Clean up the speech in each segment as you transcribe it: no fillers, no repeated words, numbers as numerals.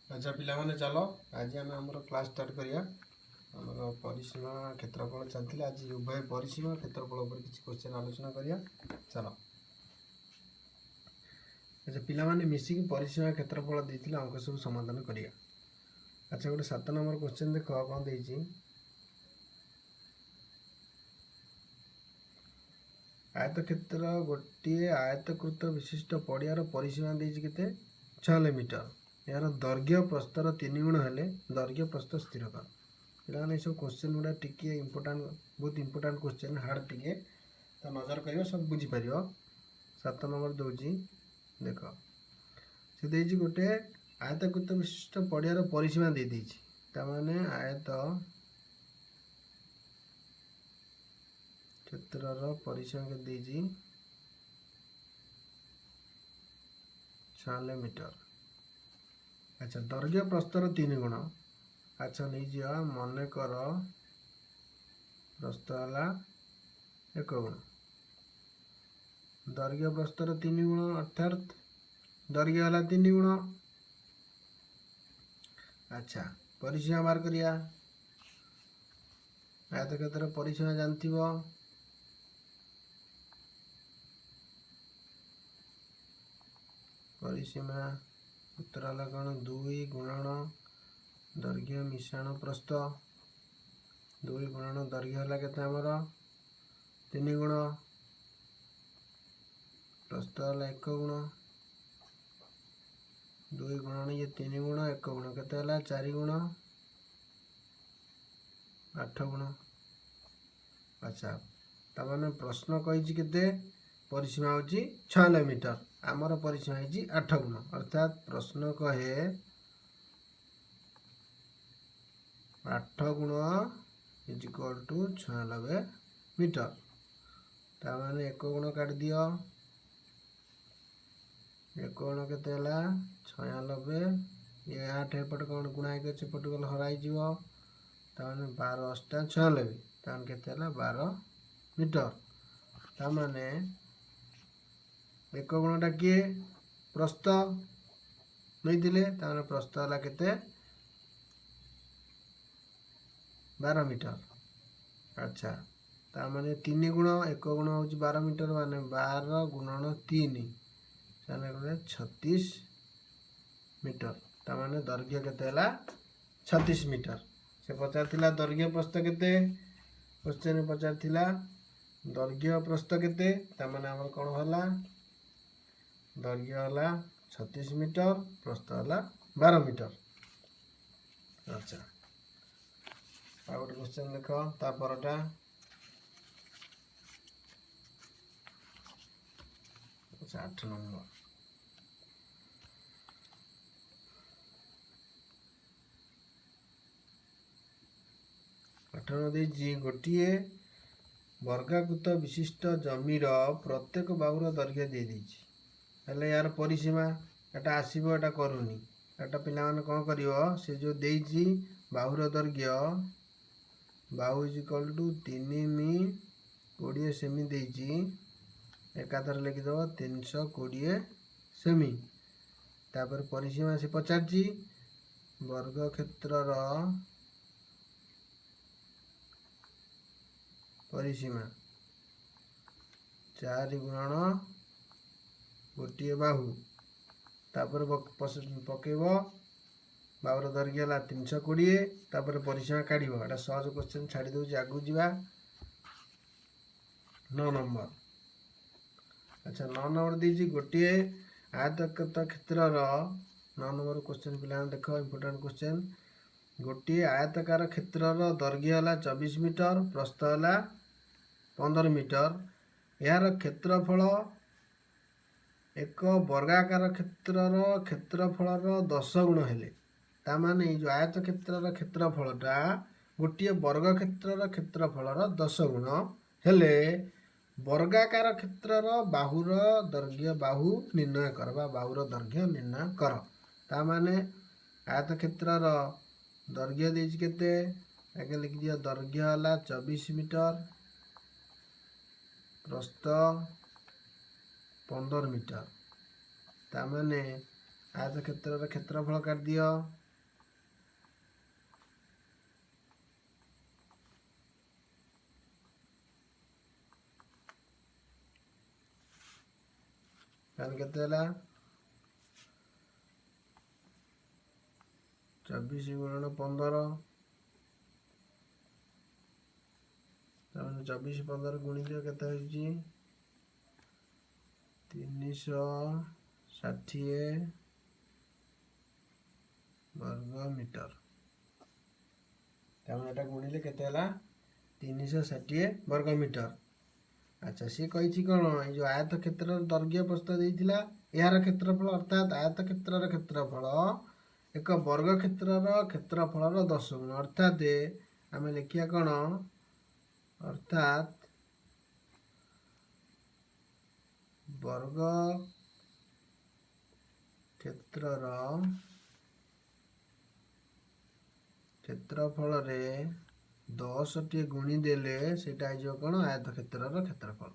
अच्छा पिलामाने चलो आज आम आम क्लास स्टार्ट करिया आमर परिसीमा क्षेत्रफल चलती आज उभय परिसीमा क्षेत्रफल उपर किसी क्वेश्चन आलोचना करिया चलो। अच्छा पिलामाने मिसिकी परिसीमा क्षेत्रफल देइथिले अंक सब समाधान करिया। अच्छा गोटे 7 नंबर क्वेश्चन देख कौन देइछि आयतक्षेत्र गोटे आयतकृत विशिष्ट पड़ियार परिसीमा देइछि केते 6 मीटर यार दैर्घ्य प्रस्तर 3 गुण हेले दैर्घ्य प्रस्थ स्थिर कर। पे सब क्वेश्चन गुड़ा टिके इम्पोर्टाट बहुत इम्पोर्टाट क्वेश्चन हार्ड टिके तो नजर कर सब बुझीपर। 7 नंबर दूसरी देख से देइछि गोटे आयतकृत विशिष्ट पड़ियार परिसीमा दे देइछि तामाने आयत क्षेत्रर परिसीमा के देइछि 6 मीटर। अच्छा दैर्घ्य प्रस्तर 3 गुण। अच्छा नहीं जा मन कर प्रस्थ है 1 गुण दैर्घ्य प्रस्तर 3 गुण अर्थात दैर्घ्य है 3 गुण। अच्छा परिसीमा बाहर करिया आयतक्षेत्र परिसीमा जानती परिसीमा सूत्र है कौन 2 गुणन दैर्घ्य मिश्रण प्रस्थ 2 गुणन दैर्घ्य है केते आमर 3 गुण प्रस्थ है 1 गुण 2 गुणन ये 3 गुण 1 गुण केते 4 गुण 8 गुण। अच्छा तमाने प्रश्न कही केते परिसीमा होची 6 मीटर आमर परिसीमा होची 8 गुण अर्थात प्रश्न कहे 8 गुण इज इक्वल टू 96 मीटर। तामाने 1 गुण काट दियो 1 गुण केते 96 ये 8 एपट कौन गुणा के सेपट गल हराई जीवो तामाने 12 8 96 तान केते 12 मीटर। तामाने 1 गुणटा किए प्रस्थ नहीं दिले तामाने प्रस्थ है केते 12 मीटर। अच्छा तामाने 3 गुण 1 गुण हो 12 मीटर माने 12 गुणन 3 ताने 36 मीटर। तामाने दैर्घ्य केते 36 मीटर। से पचार दैर्घ्य प्रस्थ केते क्वेश्चन पचार दैर्घ्य प्रस्थ केते तामाने हमर कोन होला दैर्घ्य है 36 मीटर प्रस्थ है 12 मीटर। अच्छा आ गोटे क्वेश्चन देख तापरटा 8 नंबर 8 देइछि गोटे वर्गाकृत विशिष्ट जमीर प्रत्येक बाहुर दैर्घ्य दे देइछि हेले यार परिसीमा एटा आसीबो एटा करूनी एटा पिला माने कोन करिवो से जो देइछि बाहुर दैर्घ्य बाहु इज इक्वल टू 3 मी 20 सेमी देइछि एकाधर लिखिदेव 320 सेमी तापर परिसीमा से पचारछि वर्ग क्षेत्रर परिसीमा 4 गुणन गोटे बाहु तापर पकेब बाहुर दैर्घ्य है 320 तापर परिसीमा काढ़ एटा सहज क्वेश्चन छाड़ी दूसरी आगू जावा 9 नंबर। अच्छा 9 नंबर दीजिए गोटे आयतकृत क्षेत्रर 9 नंबर क्वेश्चन पिला देख इम्पोर्टाट क्वेश्चन गोटे आयतकार क्षेत्रर दैर्घ्य है 24 मीटर प्रस्थ है 15 मीटर यार क्षेत्रफल एक वर्गाकार क्षेत्रफल 10 गुण हेले तामाने जो आयत क्षेत्रर क्षेत्रफलटा गोटे वर्ग क्षेत्रर क्षेत्रफलर 10 गुण हेले वर्गाकार क्षेत्रर बाहुर दैर्घ्य बाहु निर्णय कर बाहुर दैर्घ्य निर्णय कर। तामाने आयत क्षेत्रर दैर्घ्य देइछि केते आगे लिख दिया दैर्घ्य है 24 मीटर प्रस्थ 15 मीटर तामाने आयत क्षेत्र क्षेत्रफल काट दियो। केते हला 24 गुणन 15 24 15 गुणी दियो केते होची 360 वर्ग मीटर। तमें एटा गुणिले केते हला 360 वर्ग मीटर। अच्छा सी कही कौन ये जो आयत क्षेत्र दैर्घ्य प्रस्थ देता यार क्षेत्रफल अर्थात आयत क्षेत्र क्षेत्रफल एक वर्ग क्षेत्र क्षेत्रफल 10 गुण अर्थात आम लिखिया कौन अर्थात वर्ग क्षेत्र क्षेत्रफल 10 टी गुणी देले सेटा हो कौन आयत क्षेत्र क्षेत्रफल।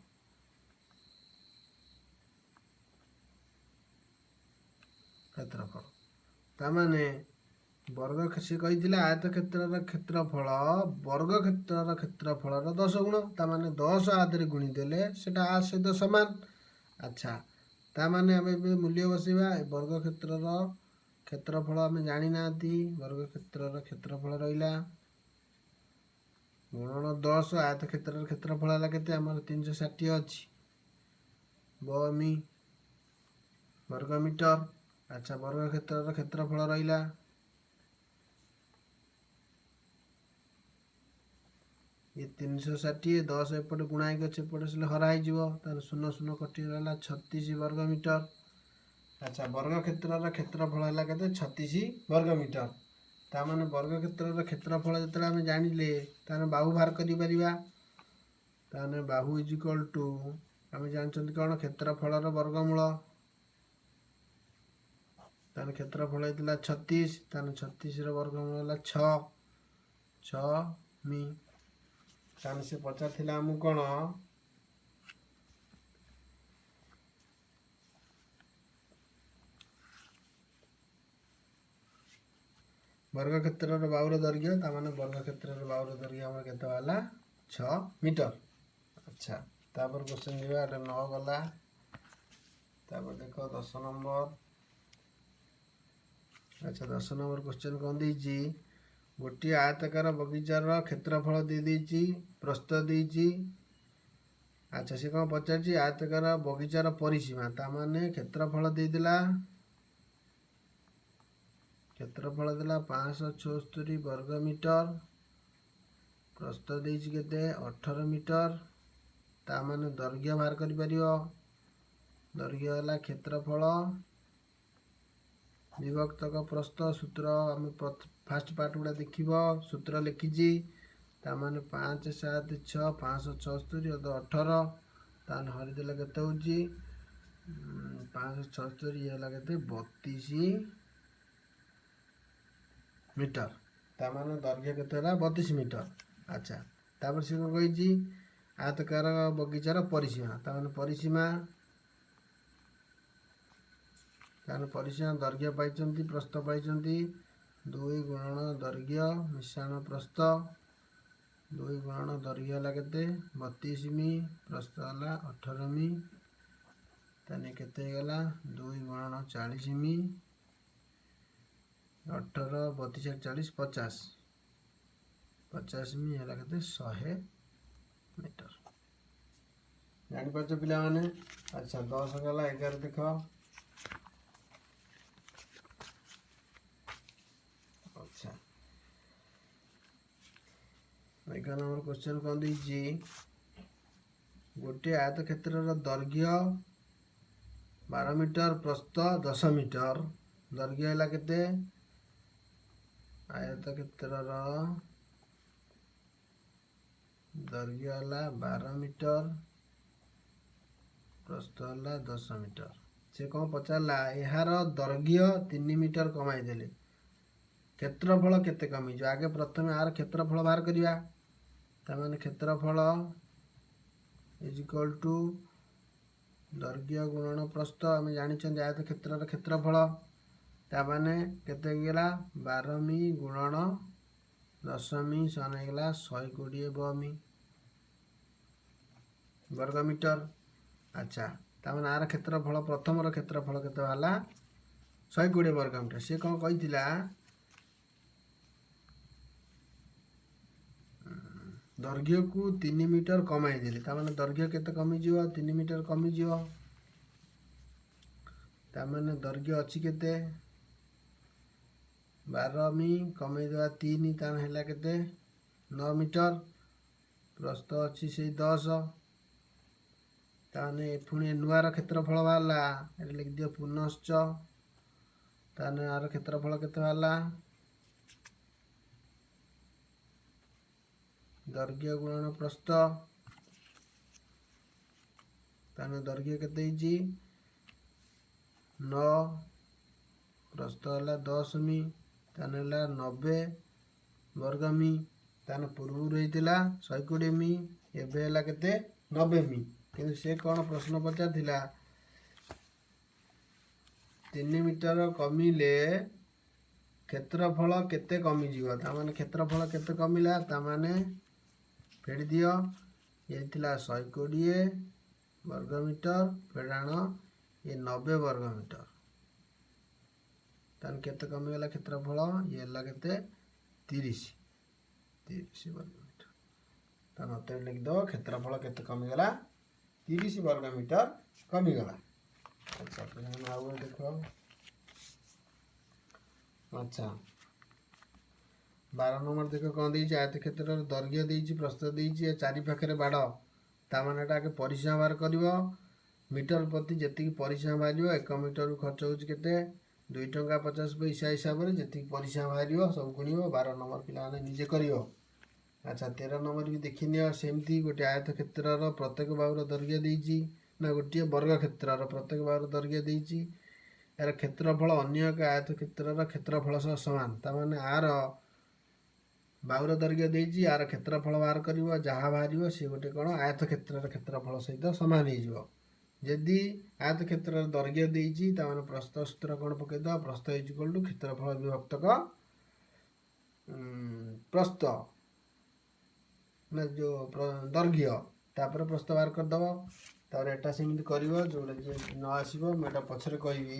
क्षेत्रफल तामाने वर्ग से कही आयत क्षेत्र क्षेत्रफल वर्ग क्षेत्र क्षेत्रफल 10 गुण तामाने 10 आदि गुणी देले सेटा आ सहित समान। अच्छा तामाने आम मूल्य बसैबा वर्ग क्षेत्र क्षेत्रफल आम जानी ना वर्ग क्षेत्र क्षेत्रफल रहा गुणन 10 आयत क्षेत्र क्षेत्रफल है केते आमर 360 अच्छी बमी वर्ग मीटर। अच्छा वर्ग क्षेत्र क्षेत्रफल रहा ये 360 10 एपटे गुणाई अच्छे एपटे से हराई 0 0 कटिगला 36 वर्ग मीटर। अच्छा वर्ग क्षेत्र क्षेत्रफल है केते 36 वर्ग मीटर तामाने वर्ग क्षेत्र क्षेत्रफल जो आम जानिले ताने बाहु बाहर कर बाहु इज इक्वल टू आम जानते कौन क्षेत्रफल वर्गमूल ताने क्षेत्रफल होता 36 ताने 36 वर्गमूल है 6 मी ताने से पचार आमको कौन वर्ग क्षेत्र बाहुर दैर्घ्य ताने वर्ग क्षेत्र बाहुर दैर्घ्य आम के 6 मीटर। अच्छा तापर क्वेश्चन जीवा 9 गला तापर देख 10 नंबर। अच्छा 10 नंबर क्वेश्चन कौन देजी गोटे आयतकार बगीचार क्षेत्रफल दे देची प्रस्थ देची। अच्छा सी कौन पचार आयतकार बगीचार परिसीमा तामाने क्षेत्रफल देदेला क्षेत्रफल देला 576 वर्ग मीटर प्रस्थ देची केते 18 मीटर तामाने दैर्घ्य बाहर कर परियो दैर्घ्य है क्षेत्रफल विभक्तक प्रस्थ सूत्र आम फास्ट पार्ट गुड़ा देख सूत्र लिखी तामाने 5 7 6 576 18 तान हरिदेले केते होची 576 ये है केते 32 मीटर तामाने दैर्घ्य केते है 32 मीटर। अच्छा तापर से कही आयतकार बगीचार परिसीमा तामाने परिसीमा परिसीमा दैर्घ्य पाई प्रस्थ पाई 2 गुणन दैर्घ्य मिश्रण प्रस्थ 2 गुणन दैर्घ्य है केते 32 मी प्रस्थ है 18 मी ताने केते गला 2 गुणन 40 मी 18 32 40 50 50 मी है केते 100 मीटर जापार पिला माने। अच्छा 10 गला 11 देख अच्छा 11 नंबर क्वेश्चन कौन देची गोटे आयत क्षेत्र दैर्घ्य 12 मीटर प्रस्थ 10 मीटर दैर्घ्य है केते आयत क्षेत्र दैर्घ्य है 12 मीटर प्रस्थ है 10 मीटर से कौन पचारा यार दैर्घ्य 3 मीटर कमाई देले क्षेत्रफल केते कमी जो आगे प्रथम यार क्षेत्रफल बाहर करिया तामाने क्षेत्रफल इज इक्वल टू दैर्घ्य गुणन प्रस्थ आम जानी आयत क्षेत्र क्षेत्रफल ताने केते गला 12 मी गुणन 10 मी सन गला 120 बमी वर्ग मीटर। अच्छा ताने आर क्षेत्रफल प्रथम क्षेत्रफल केते वाला 120 वर्ग मीटर। से कौन कहिथिला दैर्घ्य को 3 मीटर कमाई देली ताने दैर्घ्य केते कमी जीव 3 मीटर कमी जीव ताने दैर्घ्य अछि केते 12 मी कमाई देवा 3 ताने हैला केते 9 मीटर प्रस्थ अछि से 10 ताने पुणी नुआर क्षेत्रफल वाला ए लिख दियो पुनश्च ताने आर क्षेत्रफल केते वाला दैर्घ्य गुणन प्रस्थ ताने दैर्घ्य केते हिची 9 प्रस्थ हला 10 मी ताने हला 90 वर्ग मी ताने पूर्व रहीतिला 120 मी एबे हला केते 90 मी किंतु से कौन प्रश्न पचार थिला 3 मीटर कमिले क्षेत्रफल केते कमी जीव ताने क्षेत्रफल केते कमिला ताने फेड़ दियो ये थिला 120 वर्ग मीटर फेड़ाण ये 90 वर्ग मीटर ताने केते कमी गला क्षेत्रफल ये हला केते 30 वर्ग मीटर ताने उत्तर लिख दो क्षेत्रफल केते कमी गला 30 वर्ग मीटर कमी गला। अच्छा आउ देखो अच्छा 12 नंबर देखो कौन देइछि आयत क्षेत्र दैर्घ्य देइछि प्रस्थ देइछि चारि पाखरे बाड़ ता माने एटा के परिसीमा बार करिवो मीटर प्रति जेतिक परिसीमा बारिवो 1 मीटर खर्च होछि केते 2 टंका 50 पैसा हिसाब रे जेतिक परिसीमा बारिवो सब गुणिवो 12 नंबर पिला ने निजे करिवो। अच्छा 13 नंबर भी देखिनियो सेमती गोटे आयत क्षेत्र रो प्रत्येक बाहुर दैर्घ्य देइछि ना गोटे वर्ग क्षेत्र रो प्रत्येक बाहुर दैर्घ्य देइछि यार क्षेत्रफल अन्य एक आयत क्षेत्र रो क्षेत्रफल सह समान ता माने आर बाहुर दैर्घ्य देइछि आर क्षेत्रफल बाहर करिवो जहा बाहरिवो से गोटे कोन आयत क्षेत्र रो क्षेत्रफल सहित समान हे जिवो। यदि आयत क्षेत्र रो दैर्घ्य देइछि ता माने प्रस्थ सूत्र कोन पके द प्रस्थ इज इक्वल टू क्षेत्रफल विभक्त क प्रस्थ ना जो दैर्घ्य तापर प्रस्थ बाहर कर दबो तापर एटा सेमिति करिवो जोडे जे न आसीबो म एटा पछरे कहबी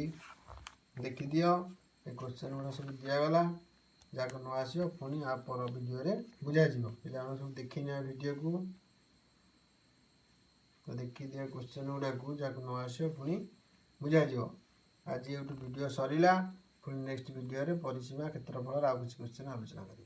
देखि दियो ए क्वेश्चन वाला सब दिया गला जाको न आसीबो पुनी आ पर वीडियो रे बुझा जिवो पिला हम सब देखिना वीडियो को तो देखि दिया क्वेश्चन उडा को जाको न आसीबो पुनी बुझा जिवो। आज ये वीडियो सरीला पुनी नेक्स्ट वीडियो रे परिसीमा क्षेत्रफल आ कुछ क्वेश्चन आलोचना करी।